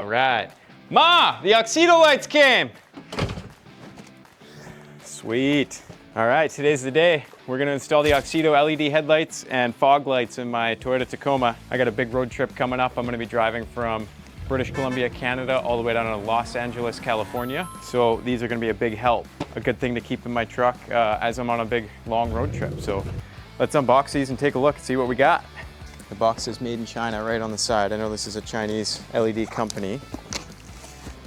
right. Ma, the Auxito lights came. Sweet. All right, today's the day. We're gonna install the Auxito LED headlights and fog lights in my Toyota Tacoma. I got a big road trip coming up. I'm gonna be driving from British Columbia, Canada, all the way down to Los Angeles, California. So these are gonna be a big help. A good thing to keep in my truck as I'm on a big, long road trip. So let's unbox these and take a look and see what we got. The box says made in China right on the side. I know this is a Chinese LED company.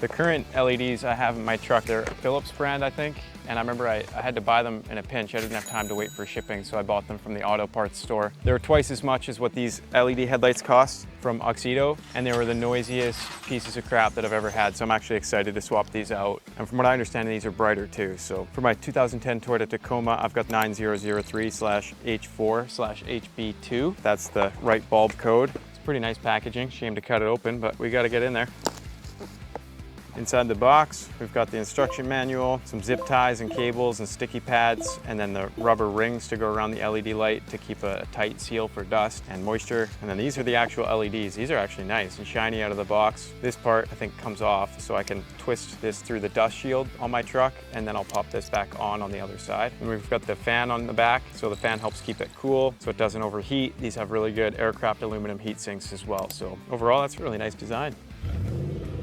The current LEDs I have in my truck, they're Philips brand, I think. And I remember I had to buy them in a pinch. I didn't have time to wait for shipping, so I bought them from the auto parts store. They were twice as much as what these LED headlights cost from Auxito, and they were the noisiest pieces of crap that I've ever had, so I'm actually excited to swap these out. And from what I understand, these are brighter too. So for my 2010 Toyota Tacoma, I've got 9003/H4/HB2. That's the right bulb code. It's pretty nice packaging. Shame to cut it open, but we gotta get in there. Inside the box, we've got the instruction manual, some zip ties and cables and sticky pads, and then the rubber rings to go around the LED light to keep a tight seal for dust and moisture. And then these are the actual LEDs. These are actually nice and shiny out of the box. This part I think comes off, so I can twist this through the dust shield on my truck, and then I'll pop this back on the other side. And we've got the fan on the back, so the fan helps keep it cool so it doesn't overheat. These have really good aircraft aluminum heat sinks as well. So overall, that's a really nice design.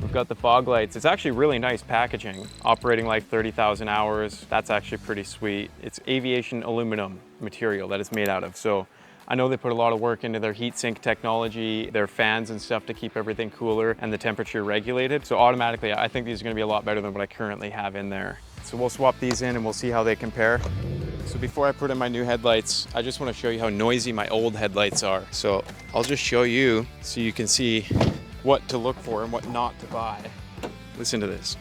We've got the fog lights. It's actually really nice packaging. Operating life 30,000 hours. That's actually pretty sweet. It's aviation aluminum material that it's made out of. So I know they put a lot of work into their heat sink technology, their fans and stuff to keep everything cooler and the temperature regulated. So automatically, I think these are gonna be a lot better than what I currently have in there. So we'll swap these in and we'll see how they compare. So before I put in my new headlights, I just wanna show you how noisy my old headlights are. So I'll just show you so you can see what to look for and what not to buy. Listen to this.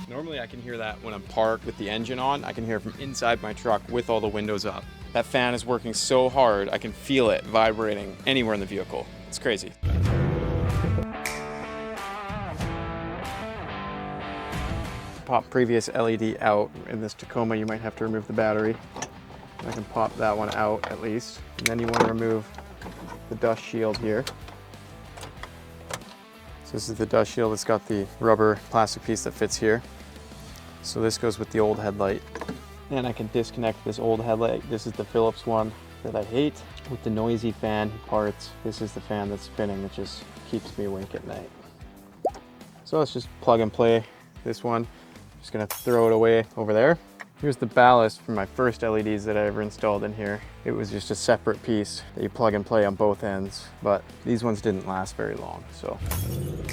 Normally I can hear that when I'm parked with the engine on. I can hear it from inside my truck with all the windows up. That fan is working so hard, I can feel it vibrating anywhere in the vehicle. It's crazy. Pop previous LED out. In this Tacoma, you might have to remove the battery. I can pop that one out at least. And then you want to remove the dust shield here. So this is the dust shield. It's got the rubber plastic piece that fits here. So this goes with the old headlight. And I can disconnect this old headlight. This is the Philips one that I hate with the noisy fan parts. This is the fan that's spinning, that just keeps me awake at night. So let's just plug and play this one. Just gonna throw it away over there. Here's the ballast from my first LEDs that I ever installed in here. It was just a separate piece that you plug and play on both ends, but these ones didn't last very long. So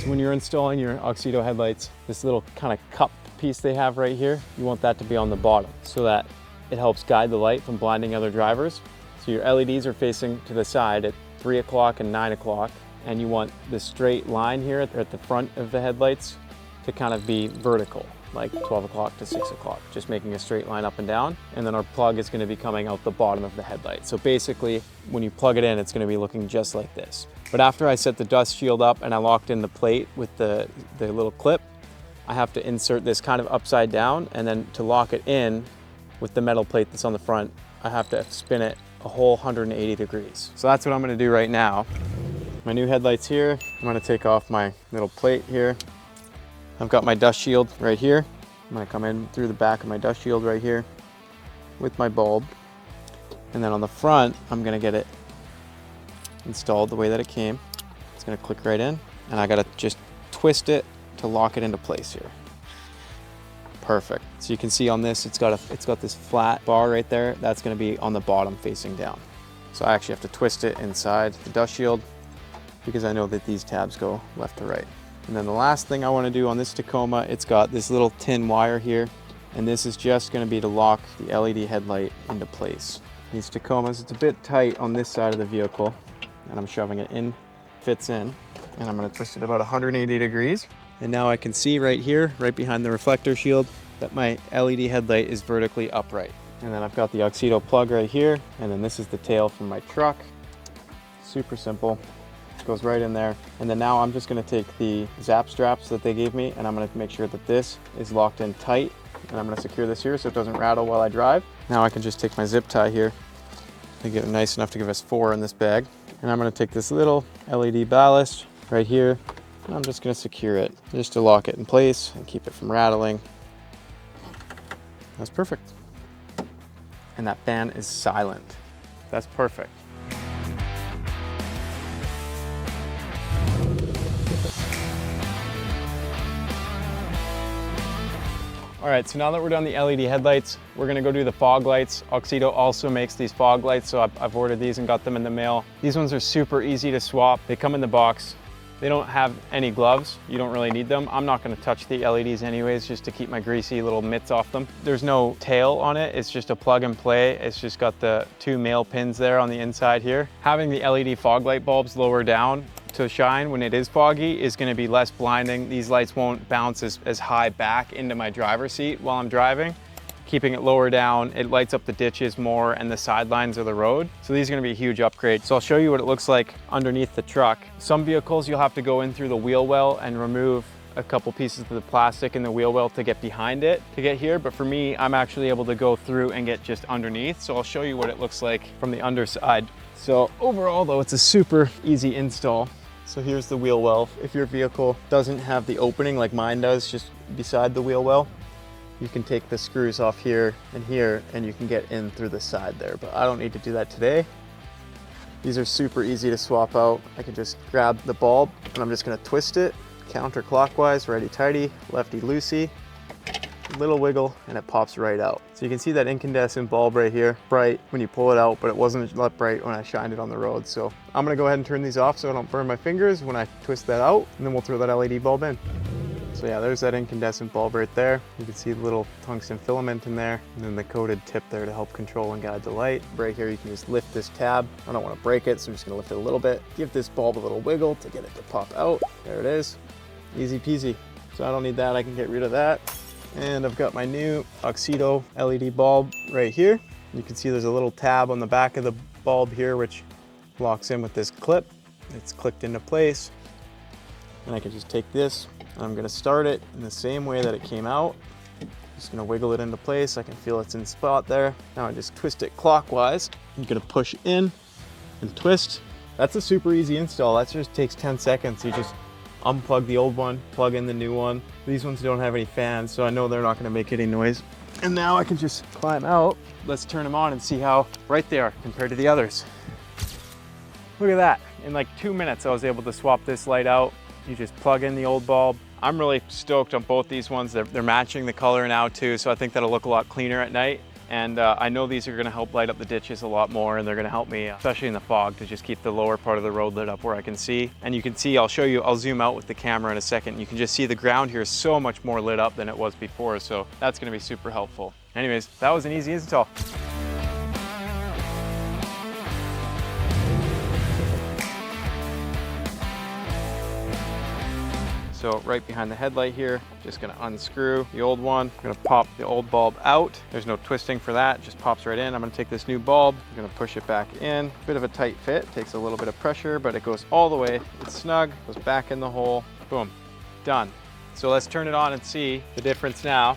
when you're installing your Auxito headlights, this little kind of cup piece they have right here, you want that to be on the bottom so that it helps guide the light from blinding other drivers. So your LEDs are facing to the side at 3 o'clock and 9 o'clock, and you want the straight line here at the front of the headlights to kind of be vertical, like 12 o'clock to 6 o'clock, just making a straight line up and down. And then our plug is gonna be coming out the bottom of the headlight. So basically, when you plug it in, it's gonna be looking just like this. But after I set the dust shield up and I locked in the plate with the little clip, I have to insert this kind of upside down, and then to lock it in with the metal plate that's on the front, I have to spin it a whole 180 degrees. So that's what I'm gonna do right now. My new headlights here, I'm gonna take off my little plate here. I've got my dust shield right here. I'm gonna come in through the back of my dust shield right here with my bulb. And then on the front, I'm gonna get it installed the way that it came. It's gonna click right in, and I gotta just twist it to lock it into place here. Perfect. So you can see on this, it's got this flat bar right there. That's gonna be on the bottom facing down. So I actually have to twist it inside the dust shield because I know that these tabs go left to right. And then the last thing I want to do on this Tacoma, it's got this little tin wire here, and this is just going to be to lock the LED headlight into place. These Tacomas, it's a bit tight on this side of the vehicle, and I'm shoving it in, fits in, and I'm going to twist it about 180 degrees. And now I can see right here, right behind the reflector shield, that my LED headlight is vertically upright. And then I've got the Auxito plug right here, and then this is the tail from my truck. Super simple. Goes right in there. And then now I'm just gonna take the zap straps that they gave me, and I'm gonna make sure that this is locked in tight, and I'm gonna secure this here so it doesn't rattle while I drive. Now I can just take my zip tie here and get it nice enough to give us 4 in this bag. And I'm gonna take this little LED ballast, right here. I'm just gonna secure it just to lock it in place and keep it from rattling. That's perfect. And that fan is silent. That's perfect. All right, so now that we're done the LED headlights, we're gonna go do the fog lights. Auxito also makes these fog lights, so I've ordered these and got them in the mail. These ones are super easy to swap. They come in the box. They don't have any gloves. You don't really need them. I'm not gonna touch the LEDs anyways, just to keep my greasy little mitts off them. There's no tail on it. It's just a plug and play. It's just got the 2 male pins there on the inside here. Having the LED fog light bulbs lower down to shine when it is foggy is gonna be less blinding. These lights won't bounce as high back into my driver's seat while I'm driving. Keeping it lower down, it lights up the ditches more and the sidelines of the road. So these are gonna be a huge upgrade. So I'll show you what it looks like underneath the truck. Some vehicles you'll have to go in through the wheel well and remove a couple pieces of the plastic in the wheel well to get behind it to get here. But for me, I'm actually able to go through and get just underneath. So I'll show you what it looks like from the underside. So overall though, it's a super easy install. So here's the wheel well. If your vehicle doesn't have the opening like mine does, just beside the wheel well, you can take the screws off here and you can get in through the side there, but I don't need to do that today. These are super easy to swap out. I can just grab the bulb and I'm just gonna twist it counterclockwise, righty-tighty, lefty-loosey, little wiggle, and it pops right out. So you can see that incandescent bulb right here, bright when you pull it out, but it wasn't that bright when I shined it on the road. So I'm gonna go ahead and turn these off so I don't burn my fingers when I twist that out, and then we'll throw that LED bulb in. So yeah, there's that incandescent bulb right there. You can see the little tungsten filament in there, and then the coated tip there to help control and guide the light. Right here, you can just lift this tab. I don't want to break it, so I'm just gonna lift it a little bit. Give this bulb a little wiggle to get it to pop out. There it is, easy peasy. So I don't need that, I can get rid of that. And I've got my new Auxito LED bulb right here. You can see there's a little tab on the back of the bulb here, which locks in with this clip. It's clicked into place. And I can just take this, and I'm gonna start it in the same way that it came out. Just gonna wiggle it into place. I can feel it's in spot there. Now I just twist it clockwise. I'm gonna push in and twist. That's a super easy install. That just takes 10 seconds. You just unplug the old one, plug in the new one. These ones don't have any fans, so I know they're not gonna make any noise. And now I can just climb out. Let's turn them on and see how bright they are compared to the others. Look at that. In like 2 minutes, I was able to swap this light out. You just plug in the old bulb. I'm really stoked on both these ones. They're matching the color now too, so I think that'll look a lot cleaner at night. And I know these are gonna help light up the ditches a lot more, and they're gonna help me, especially in the fog, to just keep the lower part of the road lit up where I can see. And you can see, I'll show you, I'll zoom out with the camera in a second. You can just see the ground here is so much more lit up than it was before, so that's gonna be super helpful. Anyways, that was an easy install. So right behind the headlight here, just gonna unscrew the old one. I'm gonna pop the old bulb out. There's no twisting for that, just pops right in. I'm gonna take this new bulb, I'm gonna push it back in. Bit of a tight fit, takes a little bit of pressure, but it goes all the way. It's snug, goes back in the hole, boom, done. So let's turn it on and see the difference now.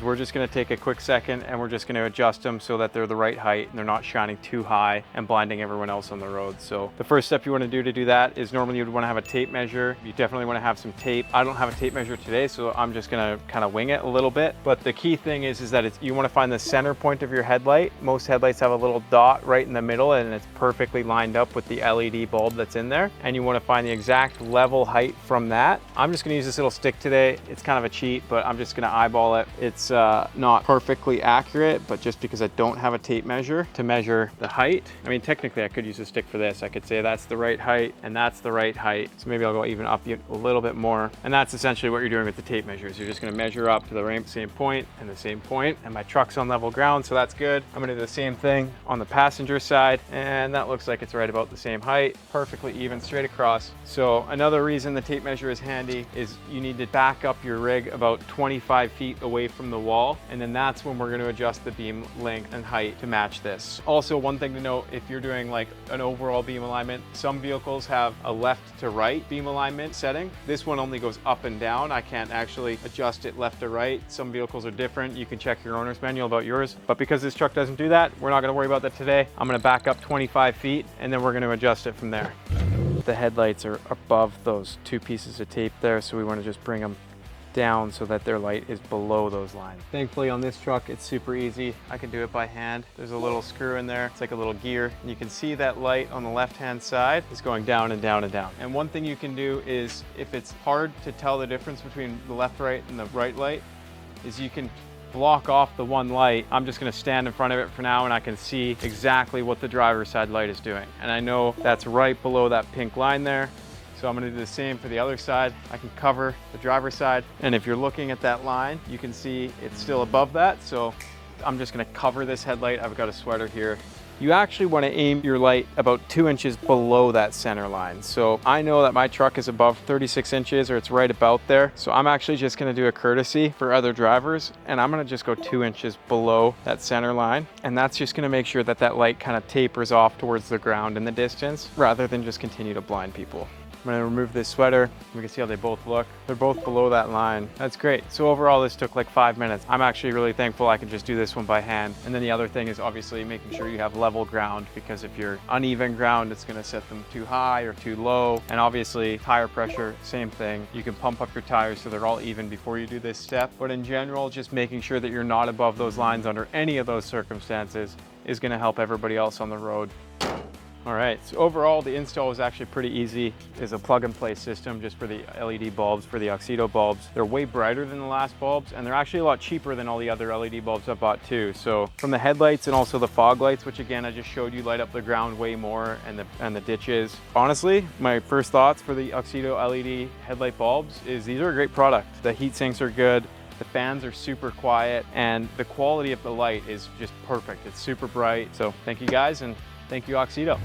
We're just gonna take a quick second and we're just gonna adjust them so that they're the right height and they're not shining too high and blinding everyone else on the road. So the first step you wanna do to do that is normally you'd wanna have a tape measure. You definitely wanna have some tape. I don't have a tape measure today, so I'm just gonna kind of wing it a little bit. But the key thing is that you wanna find the center point of your headlight. Most headlights have a little dot right in the middle and it's perfectly lined up with the LED bulb that's in there. And you wanna find the exact level height from that. I'm just gonna use this little stick today. It's kind of a cheat, but I'm just gonna eyeball it. It's not perfectly accurate, but just because I don't have a tape measure to measure the height. I mean, technically I could use a stick for this. I could say that's the right height and that's the right height. So maybe I'll go even up a little bit more. And that's essentially what you're doing with the tape measures. You're just gonna measure up to the same point and the same point. And my truck's on level ground, so that's good. I'm gonna do the same thing on the passenger side. And that looks like it's right about the same height, perfectly even straight across. So another reason the tape measure is handy is you need to back up your rig about 25 feet away from the wall, and then that's when we're going to adjust the beam length and height to match this. Also, one thing to note, if you're doing like an overall beam alignment, some vehicles have a left to right beam alignment setting. This one only goes up and down. I can't actually adjust it left to right. Some vehicles are different. You can check your owner's manual about yours, but because this truck doesn't do that, we're not going to worry about that today. I'm going to back up 25 feet and then we're going to adjust it from there. The headlights are above those two pieces of tape there, so we want to just bring them down so that their light is below those lines. Thankfully on this truck, it's super easy. I can do it by hand. There's a little screw in there. It's like a little gear. And you can see that light on the left-hand side is going down and down and down. And one thing you can do is, if it's hard to tell the difference between the left light and the right light, is you can block off the one light. I'm just gonna stand in front of it for now and I can see exactly what the driver's side light is doing. And I know that's right below that pink line there. So I'm gonna do the same for the other side. I can cover the driver's side. And if you're looking at that line, you can see it's still above that. So I'm just gonna cover this headlight. I've got a sweater here. You actually wanna aim your light about 2 inches below that center line. So I know that my truck is above 36 inches or it's right about there. So I'm actually just gonna do a courtesy for other drivers and I'm gonna just go 2 inches below that center line. And that's just gonna make sure that that light kind of tapers off towards the ground in the distance rather than just continue to blind people. I'm gonna remove this sweater. We can see how they both look. They're both below that line. That's great. So overall, this took like 5 minutes. I'm actually really thankful I can just do this one by hand. And then the other thing is obviously making sure you have level ground, because if you're uneven ground, it's gonna set them too high or too low. And obviously tire pressure, same thing. You can pump up your tires so they're all even before you do this step. But in general, just making sure that you're not above those lines under any of those circumstances is gonna help everybody else on the road. All right, so overall the install was actually pretty easy. It's a plug and play system just for the LED bulbs, for the Auxito bulbs. They're way brighter than the last bulbs, and they're actually a lot cheaper than all the other LED bulbs I've bought too. So from the headlights and also the fog lights, which again, I just showed you light up the ground way more, and the ditches. Honestly, my first thoughts for the Auxito LED headlight bulbs is these are a great product. The heat sinks are good. The fans are super quiet, and the quality of the light is just perfect. It's super bright. So thank you guys, and thank you, Auxito.